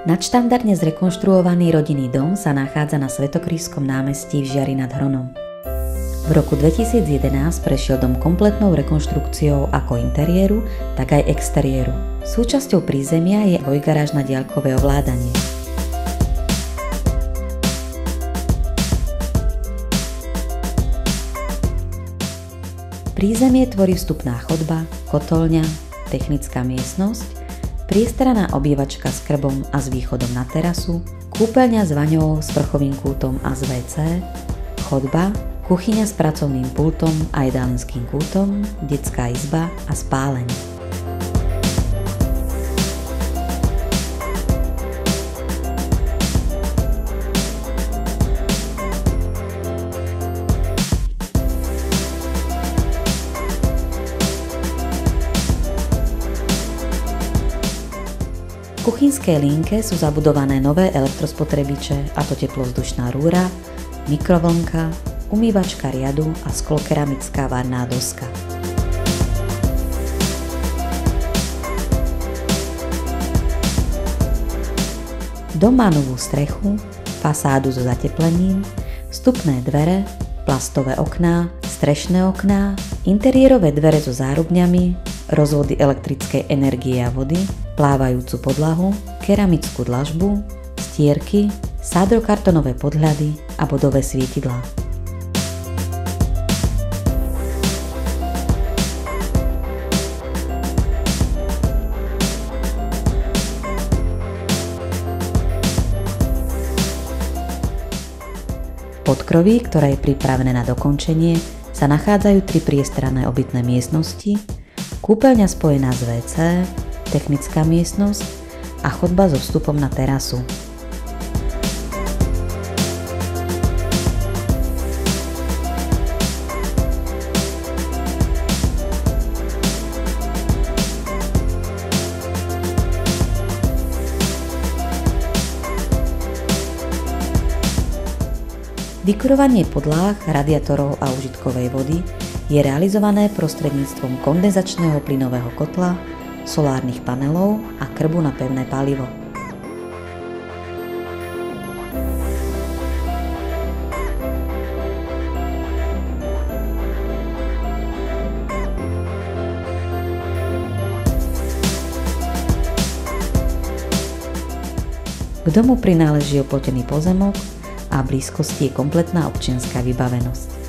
Nadštandardne zrekonštruovaný rodinný dom sa nachádza na Svätokrížskom námestí v Žiari nad Hronom. V roku 2011 prešiel dom kompletnou rekonštrukciou ako interiéru, tak aj exteriéru. Súčasťou prízemia je dvojgaráž na diaľkové ovládanie. Prízemie tvorí vstupná chodba, kotolňa, technická miestnosť, priestranná obývačka s krbom a s východom na terasu, kúpeľňa s vaňou, sprchovým kútom a s WC, chodba, kuchyňa s pracovným pultom a jedálnickým kútom, detská izba a spáleň. V kuchynskej linke sú zabudované nové elektrospotrebiče, a to teplovzdušná rúra, mikrovlnka, umývačka riadu a sklokeramická varná doska. Dom má novú strechu, fasádu so zateplením, vstupné dvere, plastové okná, strešné okná, interiérové dvere so zárubňami, rozvody elektrickej energie a vody, plávajúcu podlahu, keramickú dlažbu, stierky, sádrokartonové podhľady a bodové svietidlá. V podkroví, ktoré je pripravené na dokončenie, sa nachádzajú 3 priestranné obytné miestnosti, kúpeľňa spojená s WC, technická miestnosť a chodba so vstupom na terasu. Vykurovanie podláh, radiátorov a užitkovej vody je realizované prostredníctvom kondenzačného plynového kotla, solárnych panelov a krbu na pevné palivo. K domu prináleží oplotený pozemok a v blízkosti je kompletná občianska vybavenosť.